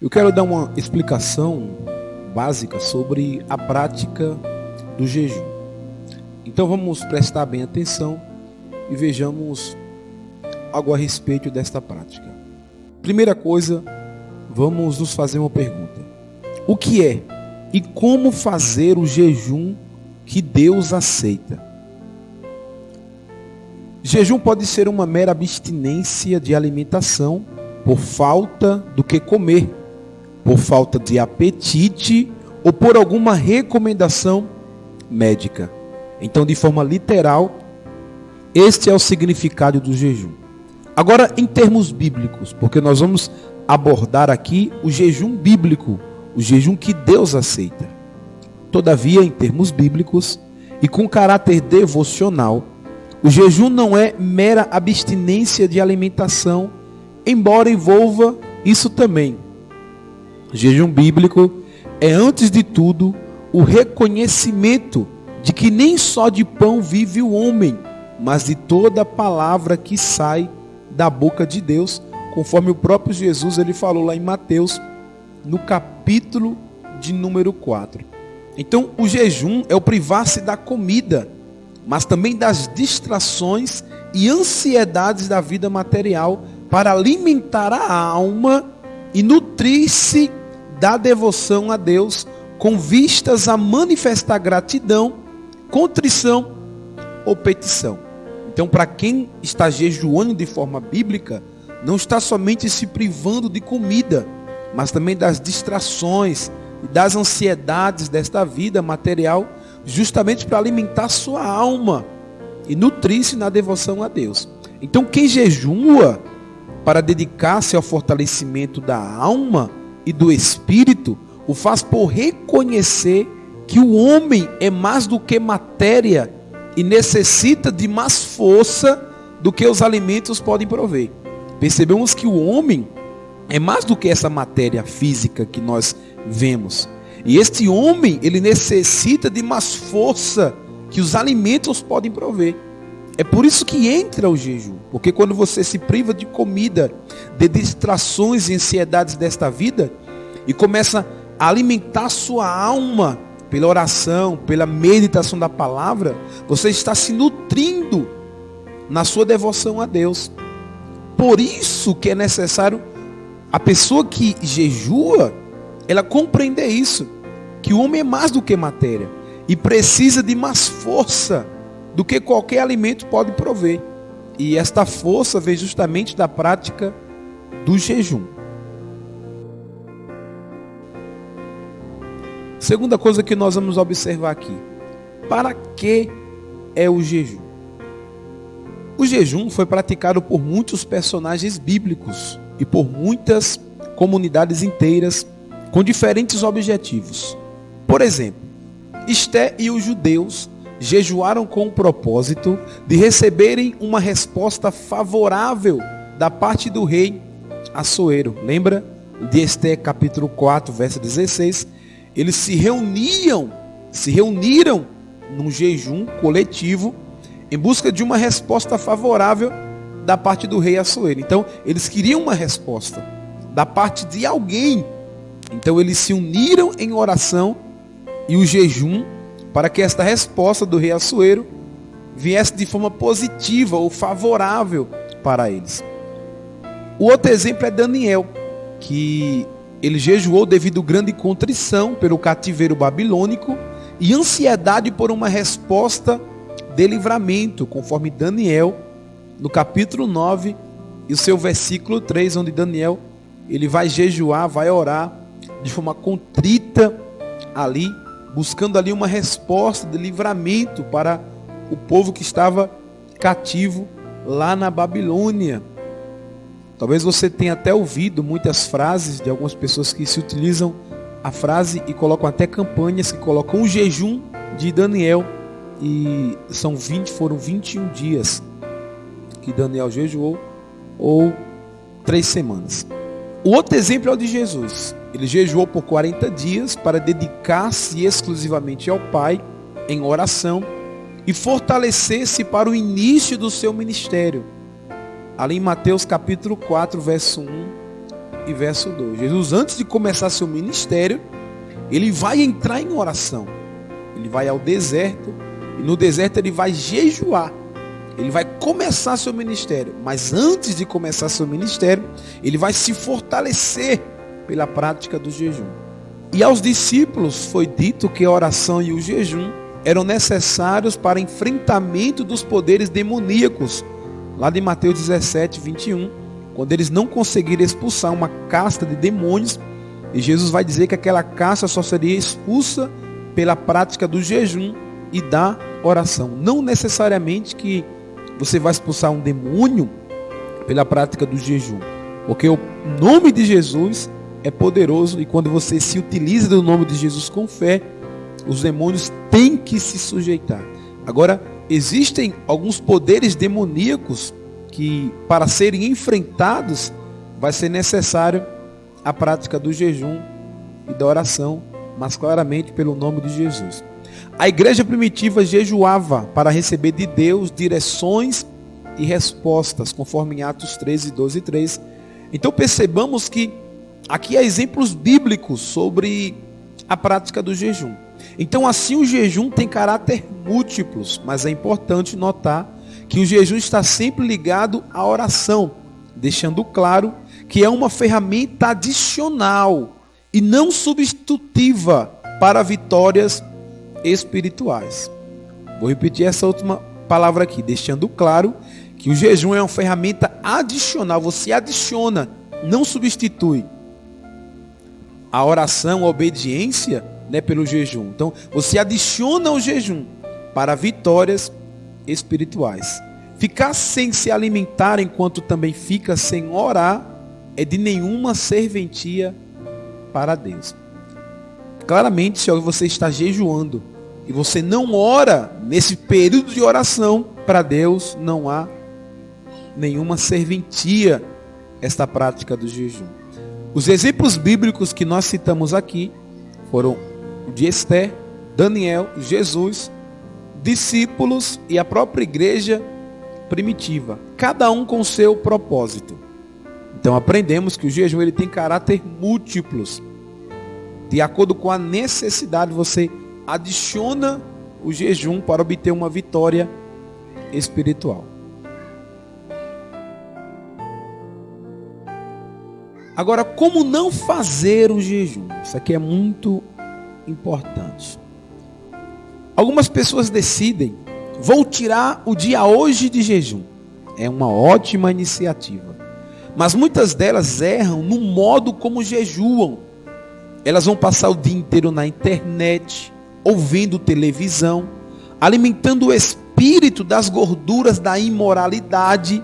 Eu quero dar uma explicação básica sobre a prática do jejum. Então vamos prestar bem atenção e vejamos algo a respeito desta prática. Primeira coisa, vamos nos fazer uma pergunta. O que é e como fazer o jejum que Deus aceita? Jejum pode ser uma mera abstinência de alimentação por falta do que comer, por falta de apetite ou por alguma recomendação médica. Então, de forma literal, este é o significado do jejum. Agora, em termos bíblicos, porque nós vamos abordar aqui o jejum bíblico, o jejum que Deus aceita. Todavia, em termos bíblicos e com caráter devocional, o jejum não é mera abstinência de alimentação, embora envolva isso também. O jejum bíblico é, antes de tudo, o reconhecimento de que nem só de pão vive o homem, mas de toda palavra que sai da boca de Deus, conforme o próprio Jesus ele falou lá em Mateus, no capítulo de número 4. Então, o jejum é o privar-se da comida, mas também das distrações e ansiedades da vida material para alimentar a alma e nutrir-se da devoção a Deus com vistas a manifestar gratidão, contrição ou petição. Então, para quem está jejuando de forma bíblica, não está somente se privando de comida, mas também das distrações e das ansiedades desta vida material, justamente para alimentar sua alma e nutrir-se na devoção a Deus. Então, quem jejua para dedicar-se ao fortalecimento da alma e do espírito, o faz por reconhecer que o homem é mais do que matéria e necessita de mais força do que os alimentos podem prover. Percebemos que o homem é mais do que essa matéria física que nós vemos. E este homem, ele necessita de mais força que os alimentos podem prover. É por isso que entra o jejum. Porque quando você se priva de comida, de distrações e ansiedades desta vida, e começa a alimentar sua alma pela oração, pela meditação da palavra, você está se nutrindo na sua devoção a Deus. Por isso que é necessário a pessoa que jejua, ela compreender isso, que o homem é mais do que matéria e precisa de mais força do que qualquer alimento pode prover. E esta força vem justamente da prática do jejum. Segunda coisa que nós vamos observar aqui. Para que é o jejum? O jejum foi praticado por muitos personagens bíblicos e por muitas comunidades inteiras com diferentes objetivos. Por exemplo, Esté e os judeus jejuaram com o propósito de receberem uma resposta favorável da parte do rei Assuero. Lembra de Esté capítulo 4, verso 16? Eles se reuniram num jejum coletivo em busca de uma resposta favorável da parte do rei Assuero. Então, eles queriam uma resposta da parte de alguém. Então, eles se uniram em oração e o jejum para que esta resposta do rei Assuero viesse de forma positiva ou favorável para eles. O outro exemplo é Daniel, que ele jejuou devido à grande contrição pelo cativeiro babilônico e ansiedade por uma resposta de livramento, conforme Daniel, no capítulo 9, e o seu versículo 3, onde Daniel, ele vai jejuar, vai orar de forma contrita ali, buscando ali uma resposta de livramento para o povo que estava cativo lá na Babilônia. Talvez você tenha até ouvido muitas frases de algumas pessoas que se utilizam a frase e colocam até campanhas que colocam o jejum de Daniel, e foram 21 dias que Daniel jejuou, ou 3 semanas. O outro exemplo é o de Jesus. Ele jejuou por 40 dias para dedicar-se exclusivamente ao Pai em oração e fortalecer-se para o início do seu ministério. Ali em Mateus capítulo 4, verso 1, e verso 2. Jesus, antes de começar seu ministério, ele vai entrar em oração. Ele vai ao deserto, e no deserto ele vai jejuar. Ele vai começar seu ministério, mas antes de começar seu ministério, ele vai se fortalecer pela prática do jejum. E aos discípulos foi dito que a oração e o jejum eram necessários para enfrentamento dos poderes demoníacos. Lá de Mateus 17, 21, quando eles não conseguiram expulsar uma casta de demônios, e Jesus vai dizer que aquela casta só seria expulsa pela prática do jejum e da oração. Não necessariamente que você vai expulsar um demônio pela prática do jejum, porque o nome de Jesus é poderoso, e quando você se utiliza do nome de Jesus com fé, os demônios têm que se sujeitar. Agora, existem alguns poderes demoníacos que, para serem enfrentados, vai ser necessário a prática do jejum e da oração, mas claramente pelo nome de Jesus. A igreja primitiva jejuava para receber de Deus direções e respostas, conforme em Atos 13, 12 e 3. Então percebamos que aqui há exemplos bíblicos sobre a prática do jejum. Então assim o jejum tem caráter múltiplos, mas é importante notar que o jejum está sempre ligado à oração, deixando claro que é uma ferramenta adicional e não substitutiva para vitórias espirituais. Vou repetir essa última palavra aqui, deixando claro que o jejum é uma ferramenta adicional. Você adiciona, não substitui a oração, a obediência, pelo jejum. Então, você adiciona o jejum para vitórias espirituais. Ficar sem se alimentar enquanto também fica sem orar é de nenhuma serventia para Deus. Claramente, se você está jejuando e você não ora nesse período de oração, para Deus não há nenhuma serventia esta prática do jejum. Os exemplos bíblicos que nós citamos aqui foram de Esther, Daniel, Jesus, discípulos e a própria igreja primitiva, cada um com seu propósito. Então aprendemos que o jejum ele tem caráter múltiplos. De acordo com a necessidade, você adiciona o jejum para obter uma vitória espiritual. Agora, como não fazer o jejum? Isso aqui é muito importante. Algumas pessoas decidem, vou tirar o dia hoje de jejum. É uma ótima iniciativa. Mas muitas delas erram no modo como jejuam. Elas vão passar o dia inteiro na internet, ouvindo televisão, alimentando o espírito das gorduras da imoralidade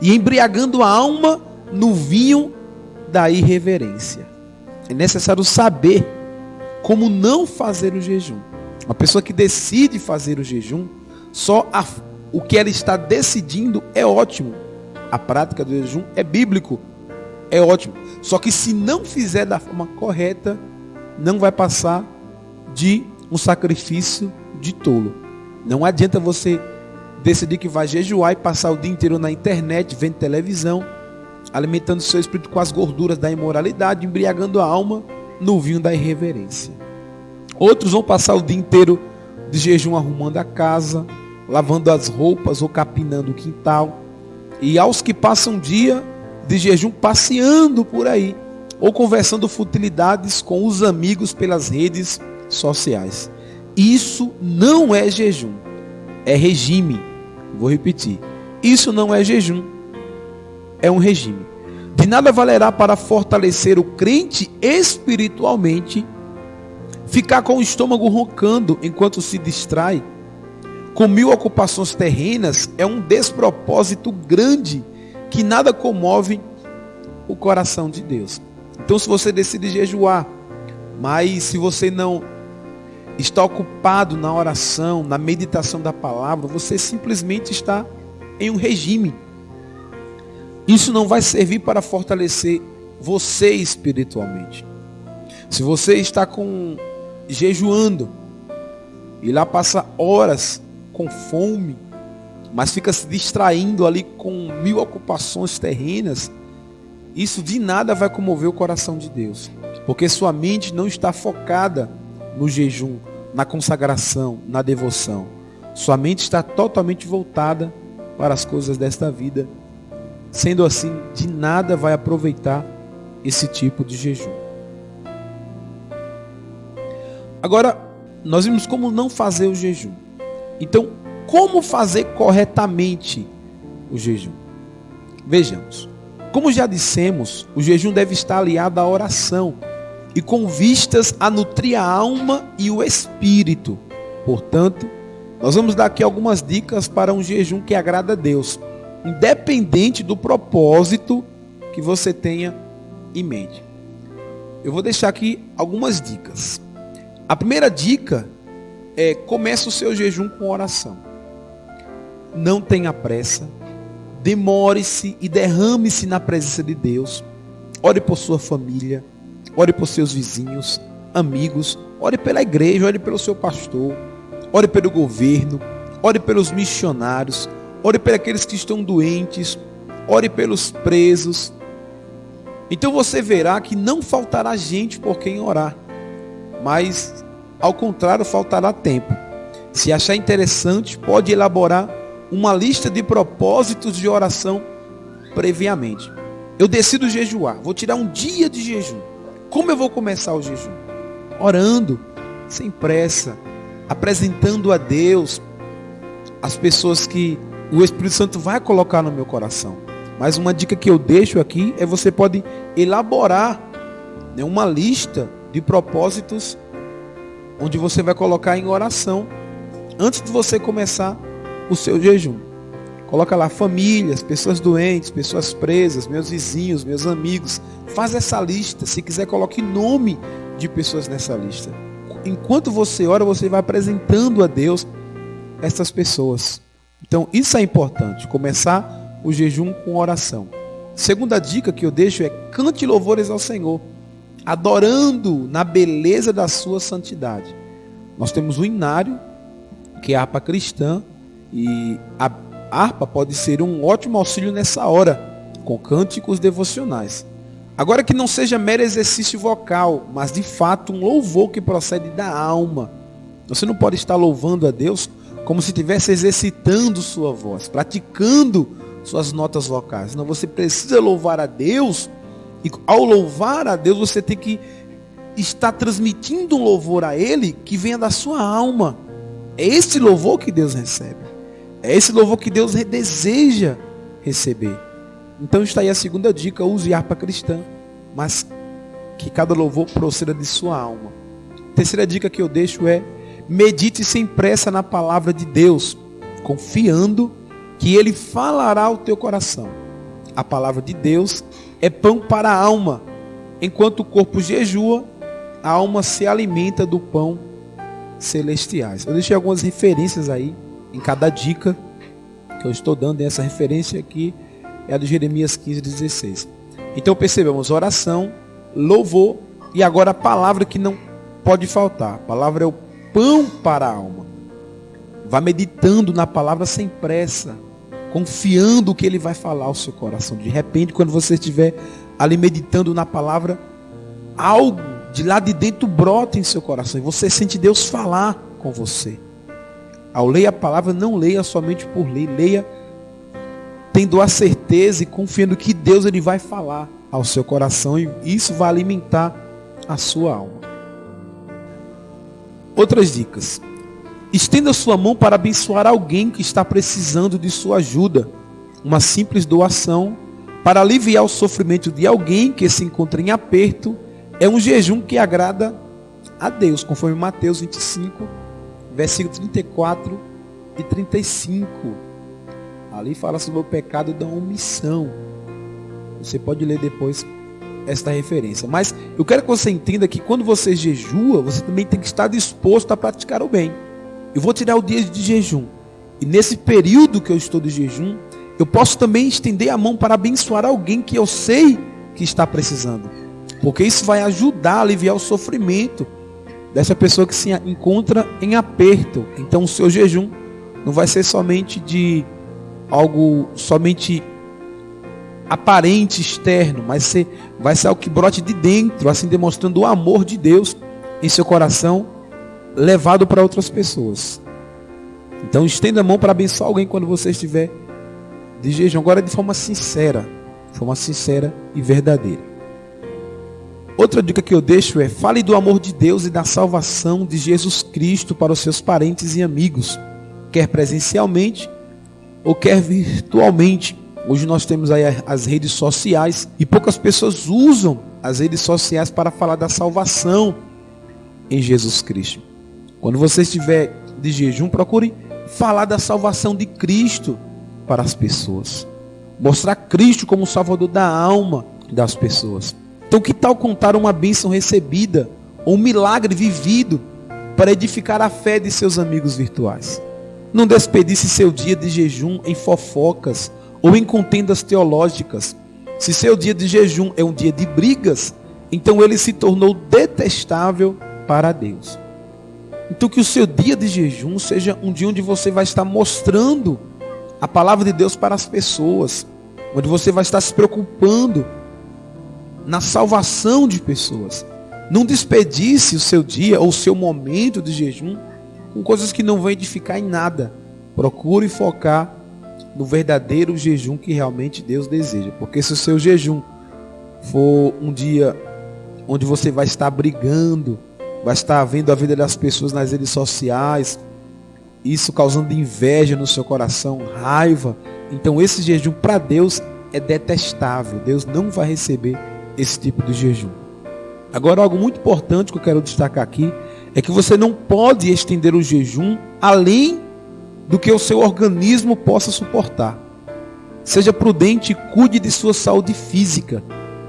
e embriagando a alma no vinho da irreverência. É necessário saber como não fazer o jejum. Uma pessoa que decide fazer o jejum, o que ela está decidindo é ótimo. A prática do jejum é bíblico, é ótimo. Só que se não fizer da forma correta, não vai passar de um sacrifício de tolo. Não adianta você decidir que vai jejuar e passar o dia inteiro na internet, vendo televisão, alimentando seu espírito com as gorduras da imoralidade, embriagando a alma no vinho da irreverência. Outros vão passar o dia inteiro de jejum arrumando a casa, lavando as roupas ou capinando o quintal. E aos que passam dia de jejum passeando por aí, ou conversando futilidades com os amigos pelas redes sociais. Isso não é jejum, é regime. Vou repetir, isso não é jejum, é um regime. De nada valerá para fortalecer o crente espiritualmente ficar com o estômago roncando enquanto se distrai com 1000 ocupações terrenas. É um despropósito grande que nada comove o coração de Deus. Então, se você decide jejuar, mas se você não está ocupado na oração, na meditação da palavra, você simplesmente está em um regime. Isso não vai servir para fortalecer você espiritualmente. Se você está jejuando e lá passa horas com fome, mas fica se distraindo ali com 1000 ocupações terrenas, isso de nada vai comover o coração de Deus. Porque sua mente não está focada no jejum, na consagração, na devoção. Sua mente está totalmente voltada para as coisas desta vida. Sendo assim, de nada vai aproveitar esse tipo de jejum. Agora, nós vimos como não fazer o jejum. Então, como fazer corretamente o jejum? Vejamos. Como já dissemos, o jejum deve estar aliado à oração e com vistas a nutrir a alma e o espírito. Portanto, nós vamos dar aqui algumas dicas para um jejum que agrada a Deus, independente do propósito que você tenha em mente. Eu vou deixar aqui algumas dicas. A primeira dica é: comece o seu jejum com oração. Não tenha pressa. Demore-se e derrame-se na presença de Deus. Ore por sua família. Ore por seus vizinhos, amigos. Ore pela igreja, ore pelo seu pastor. Ore pelo governo. Ore pelos missionários. Ore por aqueles que estão doentes. Ore pelos presos. Então você verá que não faltará gente por quem orar. Mas, ao contrário, faltará tempo. Se achar interessante, pode elaborar uma lista de propósitos de oração previamente. Eu decido jejuar, vou tirar um dia de jejum. Como eu vou começar o jejum? Orando, sem pressa, apresentando a Deus as pessoas que o Espírito Santo vai colocar no meu coração. Mas uma dica que eu deixo aqui é: você pode elaborar uma lista de propósitos onde você vai colocar em oração antes de você começar o seu jejum. Coloca lá famílias, pessoas doentes, pessoas presas, meus vizinhos, meus amigos. Faz essa lista. Se quiser, coloque nome de pessoas nessa lista. Enquanto você ora, você vai apresentando a Deus essas pessoas. Então, isso é importante, começar o jejum com oração. Segunda dica que eu deixo é: cante louvores ao Senhor, adorando na beleza da sua santidade. Nós temos o inário, que é a harpa cristã, e a harpa pode ser um ótimo auxílio nessa hora, com cânticos devocionais. Agora, que não seja mero exercício vocal, mas de fato um louvor que procede da alma. Você não pode estar louvando a Deus como se estivesse exercitando sua voz, praticando suas notas vocais. Não, você precisa louvar a Deus, e ao louvar a Deus você tem que estar transmitindo um louvor a Ele que venha da sua alma. É esse louvor que Deus recebe. É esse louvor que Deus deseja receber. Então está aí a segunda dica: use harpa cristã, mas que cada louvor proceda de sua alma. Terceira dica que eu deixo é: medite sem pressa na palavra de Deus, confiando que Ele falará ao teu coração. A palavra de Deus é pão para a alma. Enquanto o corpo jejua, a alma se alimenta do pão celestiais. Eu deixei algumas referências aí em cada dica que eu estou dando. E essa referência aqui é a de Jeremias 15:16. Então percebemos: oração, louvor e agora a palavra que não pode faltar. A palavra é o pão para a alma. Vá meditando na palavra sem pressa, confiando que Ele vai falar ao seu coração. De repente, quando você estiver ali meditando na palavra, algo de lá de dentro brota em seu coração e você sente Deus falar com você. Ao ler a palavra, não leia somente por ler, leia tendo a certeza e confiando que Deus Ele vai falar ao seu coração, e isso vai alimentar a sua alma. Outras dicas: estenda sua mão para abençoar alguém que está precisando de sua ajuda. Uma simples doação para aliviar o sofrimento de alguém que se encontra em aperto é um jejum que agrada a Deus, conforme Mateus 25, versículo 34 e 35. Ali fala sobre o pecado da omissão. Você pode ler depois esta referência. Mas eu quero que você entenda que quando você jejua, você também tem que estar disposto a praticar o bem. Eu vou tirar o dia de jejum. E nesse período que eu estou de jejum, eu posso também estender a mão para abençoar alguém que eu sei que está precisando. Porque isso vai ajudar a aliviar o sofrimento dessa pessoa que se encontra em aperto. Então o seu jejum não vai ser somente de algo somente aparente, externo, mas vai ser algo que brote de dentro, assim demonstrando o amor de Deus em seu coração, levado para outras pessoas. Então estenda a mão para abençoar alguém quando você estiver de jejum, agora de forma sincera e verdadeira. Outra dica que eu deixo é: fale do amor de Deus e da salvação de Jesus Cristo para os seus parentes e amigos, quer presencialmente ou quer virtualmente. Hoje nós temos aí as redes sociais e poucas pessoas usam as redes sociais para falar da salvação em Jesus Cristo. Quando você estiver de jejum, procure falar da salvação de Cristo para as pessoas. Mostrar Cristo como o Salvador da alma das pessoas. Então, que tal contar uma bênção recebida ou um milagre vivido para edificar a fé de seus amigos virtuais? Não desperdice seu dia de jejum em fofocas ou em contendas teológicas. Se seu dia de jejum é um dia de brigas, então ele se tornou detestável para Deus. Então que o seu dia de jejum seja um dia onde você vai estar mostrando a palavra de Deus para as pessoas, onde você vai estar se preocupando na salvação de pessoas. Não desperdice o seu dia ou o seu momento de jejum com coisas que não vão edificar em nada. Procure focar no verdadeiro jejum que realmente Deus deseja. Porque se o seu jejum for um dia onde você vai estar brigando, vai estar vendo a vida das pessoas nas redes sociais, isso causando inveja no seu coração, raiva, então esse jejum para Deus é detestável. Deus não vai receber esse tipo de jejum. Agora, algo muito importante que eu quero destacar aqui é que você não pode estender o jejum além do que o seu organismo possa suportar. Seja prudente e cuide de sua saúde física.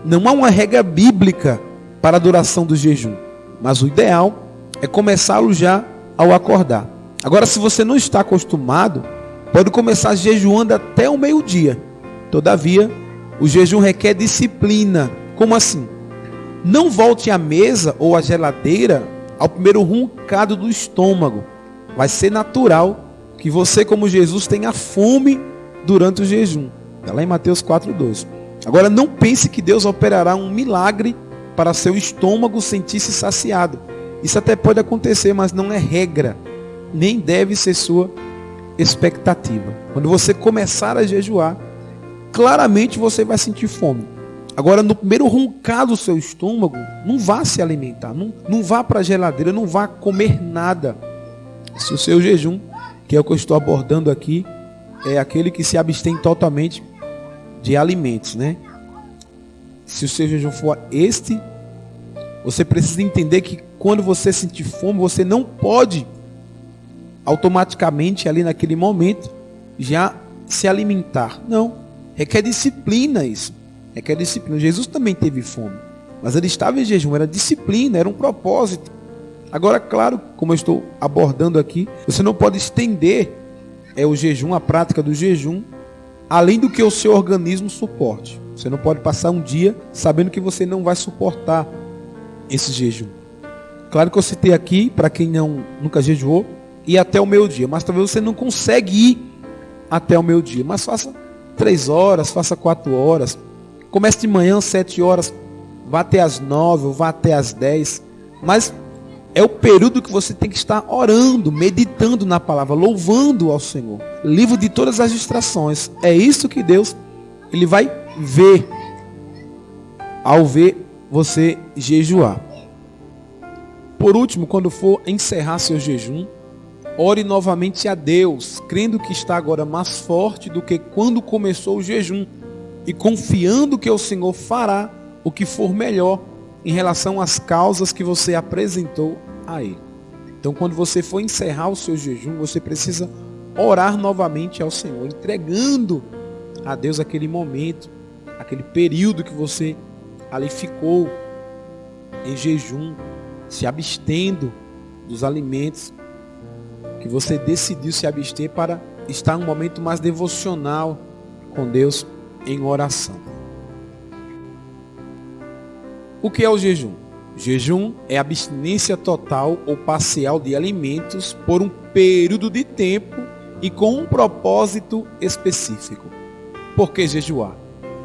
Não há uma regra bíblica para a duração do jejum, mas o ideal é começá-lo já ao acordar. Agora, se você não está acostumado, pode começar jejuando até o meio-dia. Todavia, o jejum requer disciplina. Como assim? Não volte à mesa ou à geladeira ao primeiro roncado do estômago. Vai ser natural que você, como Jesus, tenha fome durante o jejum. Está lá em Mateus 4:2. Agora, não pense que Deus operará um milagre para seu estômago sentir-se saciado. Isso até pode acontecer, mas não é regra. Nem deve ser sua expectativa. Quando você começar a jejuar, claramente você vai sentir fome. Agora, no primeiro roncado do seu estômago, não vá se alimentar, não vá para a geladeira, não vá comer nada. Se o seu jejum, que é o que eu estou abordando aqui, é aquele que se abstém totalmente de alimentos, né? Se o seu jejum for este, você precisa entender que quando você sentir fome, você não pode automaticamente ali naquele momento já se alimentar. Não, requer disciplina isso. Requer disciplina. Jesus também teve fome, mas ele estava em jejum, era disciplina, era um propósito. Agora, claro, como eu estou abordando aqui, você não pode estender o jejum, a prática do jejum, além do que o seu organismo suporte. Você não pode passar um dia sabendo que você não vai suportar esse jejum. Claro que eu citei aqui, para quem nunca jejuou, ir até o meio-dia, mas talvez você não consiga ir até o meio-dia, mas faça 3 horas, faça 4 horas, comece de manhã 7 horas, vá até as 9, ou vá até as 10, mas é o período que você tem que estar orando, meditando na palavra, louvando ao Senhor, livre de todas as distrações. É isso que Deus, Ele vai ver ao ver você jejuar. Por último, quando for encerrar seu jejum, ore novamente a Deus, crendo que está agora mais forte do que quando começou o jejum e confiando que o Senhor fará o que for melhor em relação às causas que você apresentou a Ele. Então, quando você for encerrar o seu jejum, você precisa orar novamente ao Senhor, entregando a Deus aquele momento, aquele período que você ali ficou em jejum, se abstendo dos alimentos que você decidiu se abster para estar um momento mais devocional com Deus em oração. O que é o jejum? Jejum é abstinência total ou parcial de alimentos por um período de tempo e com um propósito específico. Por que jejuar?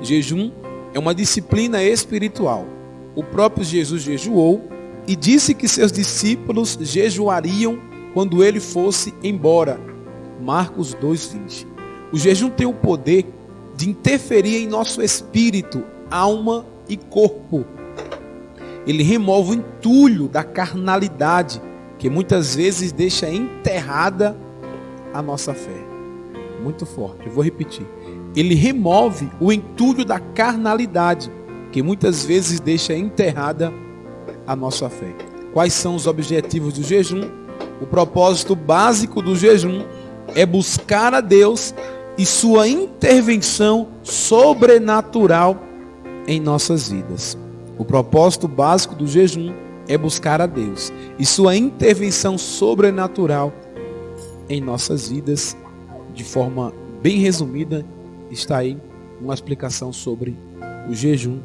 Jejum é uma disciplina espiritual. O próprio Jesus jejuou e disse que seus discípulos jejuariam quando ele fosse embora. Marcos 2:20. O jejum tem o poder de interferir em nosso espírito, alma e corpo. Ele remove o entulho da carnalidade, que muitas vezes deixa enterrada a nossa fé. Muito forte, eu vou repetir. Ele remove o entulho da carnalidade, que muitas vezes deixa enterrada a nossa fé. Quais são os objetivos do jejum? O propósito básico do jejum é buscar a Deus e sua intervenção sobrenatural em nossas vidas. O propósito básico do jejum é buscar a Deus e sua intervenção sobrenatural em nossas vidas. De forma bem resumida, está aí uma explicação sobre o jejum.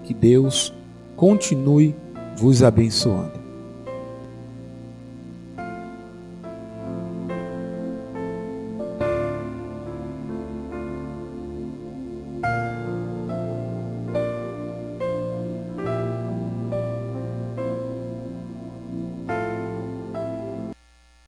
Que Deus continue vos abençoando.